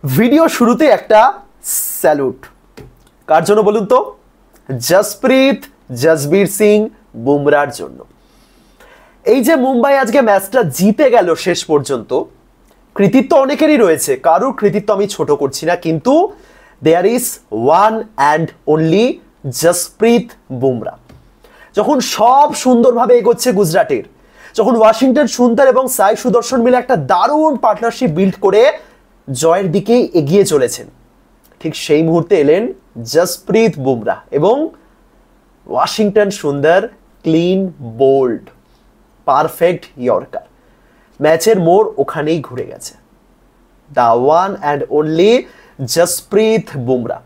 Video শুরুতে একটা salute কার জন্য বলুন তো? জসপ্রীত জসবীর সিং বুমরার জন্য। এই যে মুম্বাই আজকে ম্যাচটা জিতে গেল শেষ পর্যন্ত, কৃতিত্ব অনেকেরই রয়েছে, কারোর কৃতিত্ব আমি ছোট করছি না, কিন্তু there is one and only Jasprit Bumrah. যখন সব সুন্দরভাবে এগোচ্ছে গুজরাটের, যখন ওয়াশিংটন সুন্দর এবং সাই সুদর্শন মিলে একটা দারুণ পার্টনারশিপ বিল্ড করে জয়ের দিকে এগিয়ে চলেছেন, ঠিক সেই মুহূর্তে এলেন জসপ্রীত বুমরা এবং ওয়াশিংটন সুন্দর ক্লিন বোল্ড পারফেক্ট ইয়র্কার। ম্যাচের মোড় ওখানেই ঘুরে গেছে। The one and only Jasprit Bumrah.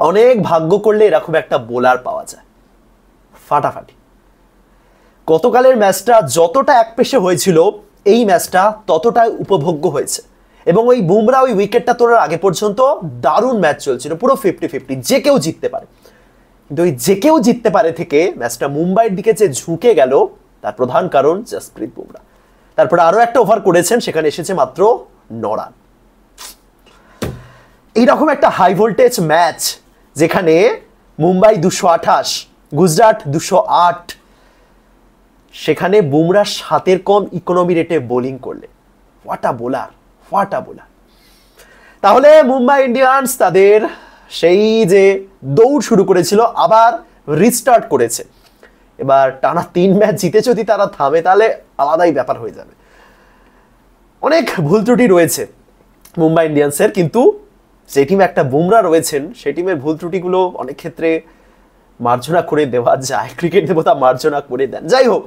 অনেক ভাগ্য করলে এরকম একটা বোলার পাওয়া যায়, ফাটাফাটি। গতকালের ম্যাচটা যতটা একপেশে হয়েছিল, এই ম্যাচটা ততটাই উপভোগ্য হয়েছে। এবং ওই বুমরা ওই উইকেটটা তোলার আগে পর্যন্ত দারুণ ম্যাচ চলছিল, পুরো 50-50, যে কেউ জিততে পারে। কিন্তু ওই যে কেউ জিততে পারে থেকে ম্যাচটা মুম্বাইয়ের দিকে যে ঝুঁকে গেল, তার প্রধান কারণ জসপ্রীত বুমরা। তারপরে আরো একটা ওভার করেছেন, সেখানে এসেছে মাত্র 9 রান। এইরকম একটা হাই ভোল্টেজ ম্যাচ যেখানে মুম্বাই 228, গুজরাট 208, সেখানে বুমরা 7 কম ইকোনমি রেটে বোলিং করলে, হোয়াট আ বোলার। তাহলে মুম্বাই ইন্ডিয়ান্স তাদের সেই যে দৌড় শুরু করেছিল আবার রিস্টার্ট করেছে। এবার টানা 3 ম্যাচ জিতে যদি তারা থামে, তাহলে আলাদাই ব্যাপার হয়ে যাবে। অনেক ভুল ত্রুটি রয়েছে মুম্বাই ইন্ডিয়ান্সের, কিন্তু যে টিমে একটা বুমরা রয়েছেন, সেই টিমের ভুল ত্রুটিগুলো অনেক ক্ষেত্রে মার্জনা করে দেওয়া যায়। ক্রিকেট দেবতা মার্জনা করে দেন। যাই হোক,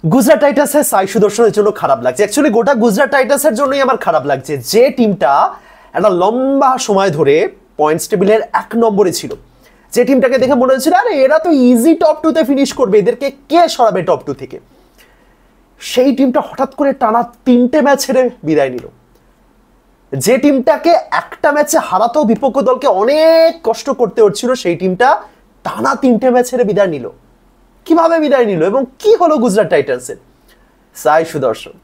গুজরাট টাইটান্সের সাই সুদর্শনের জন্য খারাপ লাগছে। অ্যাকচুয়ালি গোটা গুজরাট টাইটান্সের জন্যই আমার খারাপ লাগছে, যে টিমটা একটা লম্বা সময় ধরে পয়েন্টস টেবিলের 1 নম্বরে ছিল, যে টিমটাকে দেখে মনে হচ্ছিল আরে এরা তো ইজি টপ 2-তে ফিনিশ করবে, এদেরকে কে সরাবে টপ 2 থেকে। সেই টিমটা হঠাৎ করে টানা 3টে ম্যাচ হেরে বিদায় নিল। যে টিমটাকে একটা ম্যাচে হারাতেও বিপক্ষ দলকে অনেক কষ্ট করতে হচ্ছিল, সেই টিমটা টানা 3টে ম্যাচ হেরে বিদায় নিল। কিভাবে বিদায় নিল এবং কি হলো গুজরাট টাইটান্সের? সাই সুদর্শন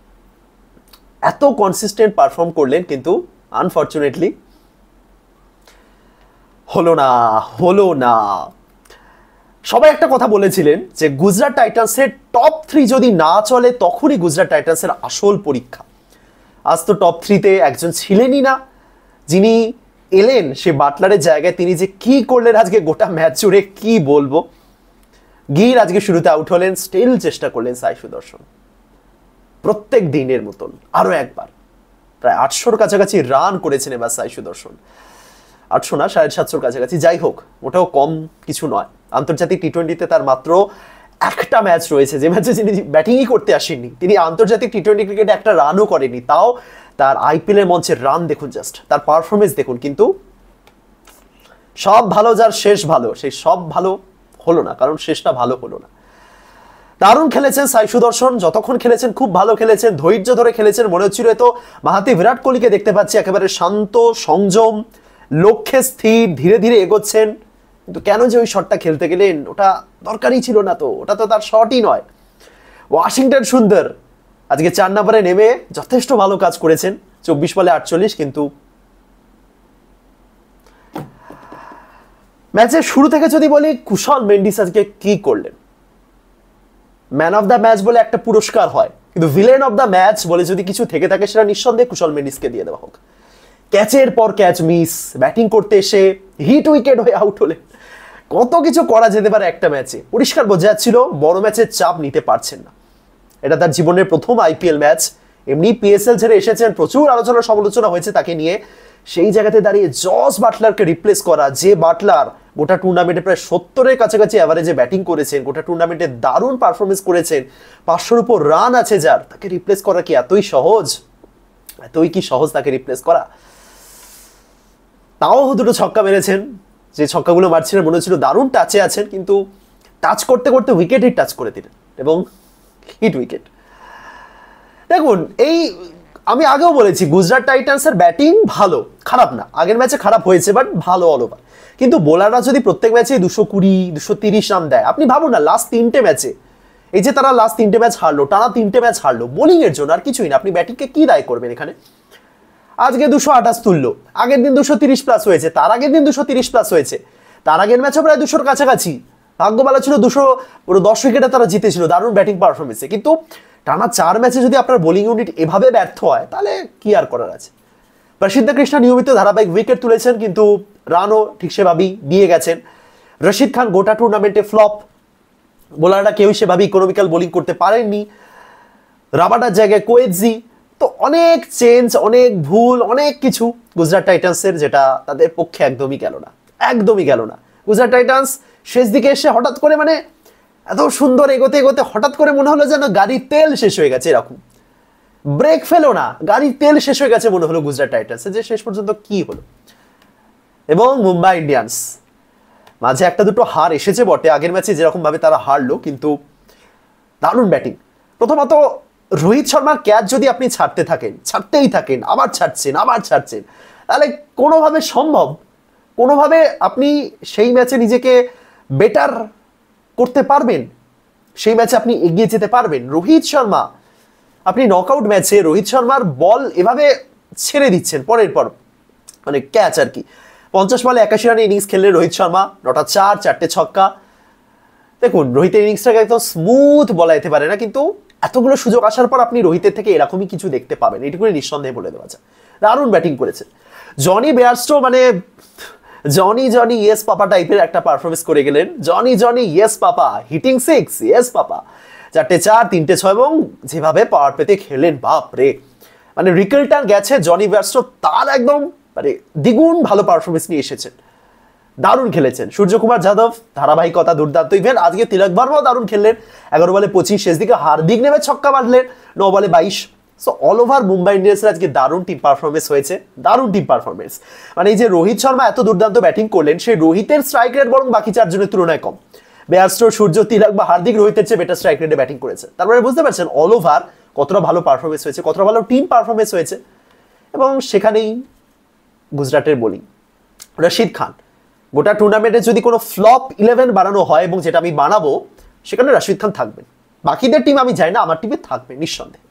এত কনসিস্টেন্ট পারফর্ম করলেন, কিন্তু আনফরচুনেটলি হলো না। সবাই একটা কথা বলেছিলেন যে গুজরাট টাইটান্সের টপ 3 যদি না চলে, তখনই গুজরাট টাইটান্সের আসল পরীক্ষা। আজ তো টপ 3-তে একজন ছিলেনই না, যিনি এলেন সে বাটলারের জায়গায়। তিনি যে কি করলেন আজকে গোটা ম্যাচ জুড়ে, কি বলবো। গিল আজকে শুরুতে আউট হলেন, স্টিল চেষ্টা করলেন সাই সুদর্শন প্রত্যেক দিনের মতন আরো একবার। প্রায় 800-র কাছাকাছি রান করেছেন এবার সাই সুদর্শন। 800 না, 750-র কাছাকাছি। যাই হোক, ওটাও কম কিছু নয়। আন্তর্জাতিক টি-20-তে তার মাত্র একটা ম্যাচ রয়েছে, যে ম্যাচে তিনি ব্যাটিংই করতে আসেননি। তিনি আন্তর্জাতিক টি-20 ক্রিকেটে একটা রানও করেনি, তাও তার আইপিএলের মঞ্চের রান দেখুন, জাস্ট তার পারফরমেন্স দেখুন। কিন্তু সব ভালো যার শেষ ভালো, সেই সব ভালো হলো না, কারণ শেষটা ভালো হলো না। দারুণ খেলেছেন সাই সুদর্শন, যতক্ষণ খেলেছেন খুব ভালো খেলেছেন, ধৈর্য ধরে খেলেছেন। মনে হচ্ছিল এতো মাহাতি বিরাট কোহলিকে দেখতে পাচ্ছি, একেবারে শান্ত সংযম, লক্ষ্যে স্থির, ধীরে ধীরে এগোচ্ছেন। কিন্তু কেন যে ওই শটটা খেলতে গেলেন, ওটা দরকারই ছিল না, তো ওটা তো তার শটই নয়। ওয়াশিংটন সুন্দর আজকে 4 নম্বরে নেমে যথেষ্ট ভালো কাজ করেছেন, 24 বলে 48। কিন্তু ম্যাচের শুরু থেকে যদি বলি, কুশল মেন্ডিস আজকে কি করলেন। ম্যান অফ দ্য ম্যাচ বলে একটা পুরস্কার হয়, কিন্তু ভিলেন অফ দ্য ম্যাচ বলে যদি কিছু থেকে থাকে, সেটা নিঃসন্দেহে কুশল মেন্ডিসকে দিয়ে দেওয়া হোক। ক্যাচের পর ক্যাচ মিস, ব্যাটিং করতে এসে হিট উইকেট হয়ে আউট হলে কত কিছু করা যেতে পারে একটা ম্যাচে। পরিষ্কার বোঝা যাচ্ছিল বড় ম্যাচের চাপ নিতে পারছেন না। এটা তার জীবনের প্রথম আইপিএল ম্যাচ। এমনি পিএসএল ছেড়ে এসেছেন, প্রচুর আলোচনা সমালোচনা হয়েছে তাকে নিয়ে। সেই জায়গাতে দাঁড়িয়ে জস বাটলারকে রিপ্লেস করা, যে বাটলার গোটা টুর্নামেন্টে প্রায় 70-এর কাছাকাছি অ্যাভারেজে ব্যাটিং করেছেন, গোটা টুর্নামেন্টে দারুণ পারফরমেন্স করেছেন, 500-র উপর রান আছে যার, তাকে রিপ্লেস করা কি এতই সহজ? তাকে রিপ্লেস করা? তাও 2টো ছক্কা মেরেছেন, যে ছক্কাগুলো মারছিলেন মনে হচ্ছিল দারুণ টাচে আছেন, কিন্তু টাচ করতে করতে উইকেটই টাচ করে দিলেন এবং হিট উইকেট। দেখুন, এই আমি আগেও বলেছি গুজরাট টাইটান্সের ব্যাটিং ভালো, খারাপ না। আগের ম্যাচে খারাপ হয়েছে, বাট ভালো অল ওভার। কিন্তু বোলাররা যদি প্রত্যেক ম্যাচে 220-230 রান দেয়, আপনি ভাবুন না লাস্ট 3টে ম্যাচে, এই যে তারা লাস্ট 3টে ম্যাচ হারলো, টানা 3টে ম্যাচ হারলো বোলিং এর জন্য, আর কিছুই না। আপনি ব্যাটিংকে কি দায় করবেন এখানে? আজকে 228 তুললো, আগের দিন 230+ হয়েছে, তার আগের দিন 230+ হয়েছে, তার আগের ম্যাচও প্রায় 200-র কাছাকাছি। ভাগ্য ভালো ছিল 200 পুরো 10 উইকেটে তারা জিতেছিল দারুণ ব্যাটিং পারফরমেন্সে। কিন্তু টানা 4 ম্যাচে যদি আপনার বোলিং ইউনিট এভাবে ব্যর্থ হয় তাহলে কি আর করার আছে। প্রসিদ্ধ কৃষ্ণা নিয়মিত ধারাবাহিক উইকেট তুলেছেন কিন্তু রানও ঠিক সেভাবেই দিয়ে গেছেন। রশিদ খান গোটা টুর্নামেন্টে ফ্লপ, বোলাররা কেউই সেভাবে ইকোনমিক্যাল বোলিং করতে পারেননি। রাবাডার জায়গায় কোয়েৎজি, তো অনেক চেঞ্জ, অনেক ভুল, অনেক কিছু গুজরাট টাইটান্সের, যেটা তাদের পক্ষে একদমই গেল না, একদমই গেল না। গুজরাট টাইটান্স শেষ দিকে এসে হঠাৎ করে মানে এত সুন্দর এগোতে এগোতে হঠাৎ করে মনে হলো যেন গাড়ির তেল শেষ হয়ে গেছে, এরকম ব্রেক ফেলো না, গাড়ির তেল শেষ হয়ে গেছে মনে হলো গুজরাট টাইটান্সের, যে শেষ পর্যন্ত কি হলো। এবং মুম্বাই ইন্ডিয়ান্স মাঝে একটা দুটো হার এসেছে বটে, আগের ম্যাচে যেরকম ভাবে তারা হারলো, কিন্তু দারুণ ব্যাটিং। প্রথমত রোহিত শর্মার ক্যাচ যদি আপনি ছাড়তেই থাকেন, আবার ছাড়ছেন, তাহলে কোনোভাবে সম্ভব, কোনোভাবে আপনি সেই ম্যাচে নিজেকে বেটার করতে পারবেন, সেই ম্যাচে আপনি এগিয়ে যেতে পারবেন। রোহিত শর্মা, আপনি নকআউট ম্যাচে রোহিত শর্মার বল এভাবে ছেড়ে দিচ্ছেন পরের পর, মানে ক্যাচ আর কি। 50 বলে 81 রানে ইনিংস খেললেন রোহিত শর্মা, 9টা 4, 4টে ছক্কা। দেখুন রোহিতের ইনিংসটাকে একদম স্মুথ বলা যেতে পারে না, কিন্তু এতগুলো সুযোগ আসার পর আপনি রোহিতের থেকে এরকমই কিছু দেখতে পাবেন, এটুকুনি নিঃসন্দেহে বলে দেওয়া যায়। দারুণ ব্যাটিং করেছে জনি বেয়ারস্টো, মানে জনি ইয়েস পাপা টাইপের একটা পারফরমেন্স করে গেলেন। Jonny yes papa, hitting 6 yes papa, 4টে 4, 3টে 6, এবং যেভাবে পাওয়ার পেতে খেলেন বাপ রে, মানে রিকেলটান গেছে জনি বেয়ারস্টো, তার একদম মানে দ্বিগুণ ভালো পারফরমেন্স নিয়ে এসেছেন, দারুণ খেলেছেন। সূর্যকুমার যাদব ধারাবাহিকতা দুর্দান্ত, ইভেন আজকে তিলক বর্মাও দারুণ খেললেন, 11 বলে 25, শেষ দিকে হার্দিক নেমে ছক্কা মারলেন 9 বলে 22। সো অল ওভার মুম্বাই ইন্ডিয়ান্সের আজকে দারুণ টিম পারফরমেন্স হয়েছে, দারুণ টিম পারফরমেন্স। মানে এই যে রোহিত শর্মা এত দুর্দান্ত ব্যাটিং করলেন, সেই রোহিতের স্ট্রাইক রেট বরং বাকি 4 জনের তুলনায় কম। বেয়ারস্টো, সূর্য, তিলক বা হার্দিক রোহিতের চেয়ে বেটার স্ট্রাইক রেটে ব্যাটিং করেছে। তারপরে বুঝতে পারছেন অল ওভার কতটা ভালো পারফরমেন্স হয়েছে, কতটা ভালো টিম পারফরমেন্স হয়েছে। এবং সেখানেই গুজরাটের বোলিং, রশিদ খান, গোটা টুর্নামেন্টে যদি কোনো ফ্লপ 11 বানানো হয়, এবং যেটা আমি বানাবো, সেখানে রশিদ খান থাকবেন। বাকিদের টিম আমি জানি না, আমার টিমে থাকবে নিঃসন্দেহে।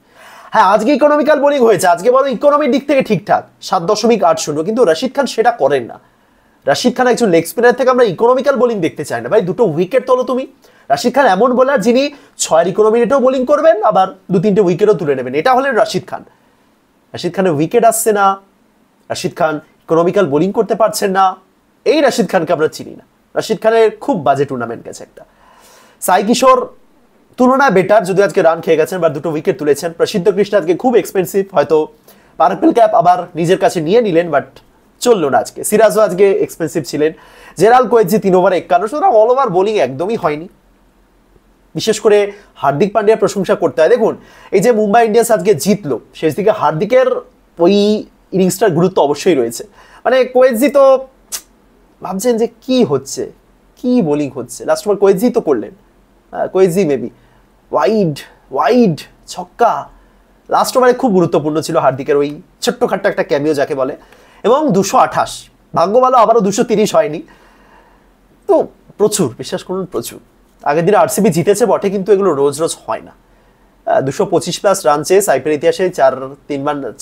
হ্যাঁ আজকে ইকোনমিক্যাল বোলিং হয়েছে, আজকে বলো ইকোনমির দিক থেকে ঠিকঠাক 7.80, কিন্তু রশিদ খান সেটা করেন না। রশিদ খান একজন লেগ স্পিনার থেকে আমরা ইকোনমিক্যাল বোলিং দেখতে চাই না ভাই, 2টো উইকেট তোলো তুমি। রশিদ খান এমন বোলার যিনি 6 ইকোনমি রেটেও বোলিং করবেন, আবার 2-3টে উইকেটও তুলে নেবেন, এটা হলেন রশিদ খান। রশিদ খানের উইকেট আসছে না, রশিদ খান ইকোনমিক্যাল বোলিং করতে পারছেন না, এই রশিদ খানকে আমরা চিনি না। রশিদ খানের খুব বাজে টুর্নামেন্ট গেছে একটা। সাই কিশোর তুলনায় বেটার, যদি আজকে রান খেয়ে গেছেন বা 2টো উইকেট তুলেছেন। প্রসিদ্ধ কৃষ্ণ আজকে খুব এক্সপেন্সিভ, হয়তো পার্পল ক্যাপ আবার নিজের কাছে নিয়ে নিলেন, বাট চললো না আজকে। সিরাজও আজকে এক্সপেন্সিভ ছিলেন। জেরাল কোয়েৎজি 3 ওভারে 51, সুতরাং অল ওভার বোলিং একদমই হয়নি। বিশেষ করে হার্দিক পান্ডিয়ার প্রশংসা করতে হয়। দেখুন এই যে মুম্বাই ইন্ডিয়ান্স আজকে জিতলো, শেষ দিকে হার্দিকের ওই ইনিংসটার গুরুত্ব অবশ্যই রয়েছে। মানে কোয়েৎজি তো ভাবছেন যে কি হচ্ছে, কি বোলিং হচ্ছে, লাস্ট ওভার কোয়েৎজি তো করলেন, কোয়েৎজি মেবি ওয়াইড ছক্কা, লাস্ট ওভারে খুব গুরুত্বপূর্ণ ছিল হার্দিকের ওই ছোট্টখাট্ট একটা ক্যামিও যাকে বলে। এবং 228, ভাগ্য ভালো আবারও 230 হয়নি। তো প্রচুর, বিশ্বাস করুন প্রচুর। আগের দিনে আরসিবি জিতেছে বটে, কিন্তু এগুলো রোজ রোজ হয় না। 225+ রান চেস আইপিএল ইতিহাসে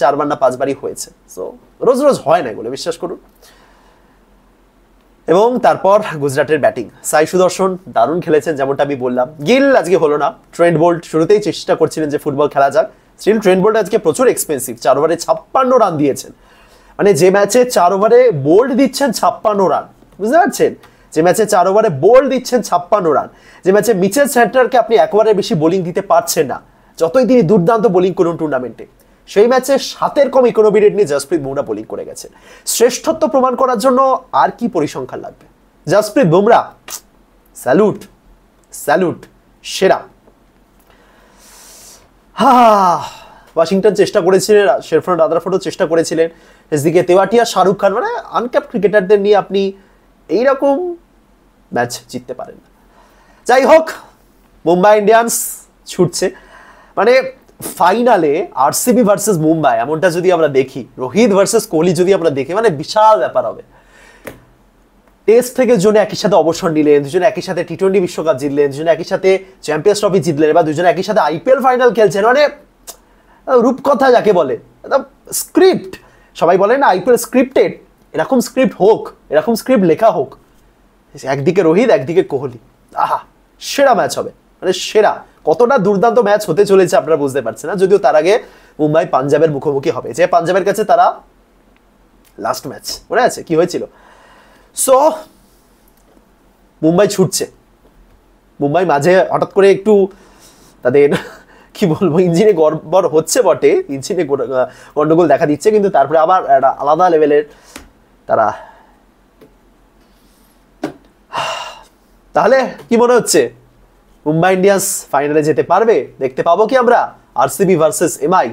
4বার না 5বারই হয়েছে। সো রোজ রোজ হয় না এগুলো, বিশ্বাস করুন। এবং তারপর গুজরাটের ব্যাটিং, সাই সুদর্শন দারুণ খেলেছেন, যেমনটা আমি বললাম। গিল আজকে হলো না। ট্রেন্ট বোল্ট শুরুতেই চেষ্টা করছিলেন যে ফুটবল খেলা যাক, স্টিল ট্রেন্ট বোল্ট আজকে প্রচুর এক্সপেন্সিভ, 4 ওভারে 56 রান দিয়েছেন। মানে যে ম্যাচে 4 ওভারে বোল্ড দিচ্ছেন 56 রান, বুঝতে পারছেন? যে ম্যাচে 4 ওভারে বোল্ড দিচ্ছেন 56 রান, যে ম্যাচে মিচেল সেন্টারকে আপনি 1 ওভারের বেশি বোলিং দিতে পারছেন না, যতই তিনি দুর্দান্ত বোলিং করুন টুর্নামেন্টে, সেই ম্যাচে 7-এর কম ইকোনমি রেট নিয়ে জসপ্রীত বুমরা বোলিং করে গেছেন। শ্রেষ্ঠত্ব প্রমাণ করার জন্য আর কি পরিসংখ্যান লাগবে? জসপ্রীত বুমরা স্যালুট, সেরা। ওয়াশিংটন চেষ্টা করেছিলেন, শেরফান রাদারফোর্ডও চেষ্টা করেছিলেন, এদিকে তেওয়াটিয়া, শাহরুখ খান, মানে আনক্যাপ ক্রিকেটারদের নিয়ে আপনি এইরকম ম্যাচ জিততে পারেন না। যাই হোক, মুম্বাই ইন্ডিয়ান্স ছুটছে, মানে ফাইনালে আরসিবি ভার্সেস মুম্বাই এমনটা যদি আমরা দেখি, রোহিত ভার্সেস কোহলি যদি আমরা দেখি, মানে বিশাল ব্যাপার হবে। টেস্ট থেকে দুজনে একই সাথে অবসর নিলেন, দুজনে একই সাথে টি20 বিশ্বকাপ জিতলেন, দুজনে একই সাথে চ্যাম্পিয়ন্স ট্রফি জিতলেন, বা দুজনে একই সাথে আইপিএল ফাইনাল খেলছেন। মানে রূপকথা যাকে বলে, স্ক্রিপ্ট সবাই বলে না আইপিএল স্ক্রিপ্টেড, এরকম স্ক্রিপ্ট হোক, এরকম স্ক্রিপ্ট লেখা হোক, একদিকে রোহিত একদিকে কোহলি, আহা সেরা ম্যাচ হবে, মানে সেরা। কতটা দুর্দান্ত ম্যাচ হতে চলেছে আপনারা বুঝতে পারছেন না। যদিও তার আগে মুম্বাই পাঞ্জাবের মুখোমুখি হবে, যে পাঞ্জাবের কাছে তারা লাস্ট ম্যাচ মনে আছে কি হয়েছিল। সো মুম্বাই ছুটছে, মুম্বাই মাঝে হঠাৎ করে একটু তাদের কি বলবো ইঞ্জিনে গড়বড় হচ্ছে বটে, ইঞ্জিনে গন্ডগোল দেখা দিচ্ছে, কিন্তু তারপরে আবার একটা আলাদা লেভেলের তারা। তাহলে কি মনে হচ্ছে মুম্বাই ইন্ডিয়ান্স ফাইনালে যেতে পারবে? দেখতে পাবো কি আমরা RCB versus MI,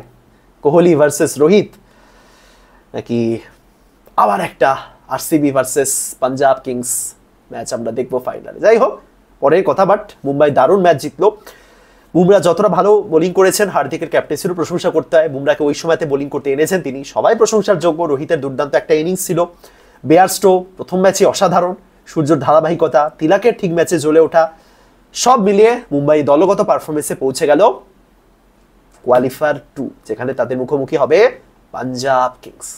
Kohli versus Rohit, নাকি আবার একটা RCB versus Punjab Kings match আমরা দেখবো ফাইনালে? যাই হোক পরের কথা, বাট মুম্বাই দারুণ ম্যাচ জিতলো। বুমরা যতটা ভালো বোলিং করেছেন, হার্দিকের ক্যাপ্টেন্সিরও প্রশংসা করতে হয়। বুমরাকে ওই সময়তে বোলিং করতে এনেছেন তিনি, সবাই প্রশংসার যোগ্য। রোহিতের দুর্দান্ত একটা ইনিংস ছিল, বেয়ারস্টো প্রথম ম্যাচে অসাধারণ, সূর্যর ধারাবাহিকতা, তিলাকের ঠিক ম্যাচে জ্বলে ওঠা, সব মিলিয়ে মুম্বাই দলগত পারফরমেন্সে পৌঁছে গেল কোয়ালিফায়ার 2, যেখানে তাদের মুখোমুখি হবে পাঞ্জাব কিংস।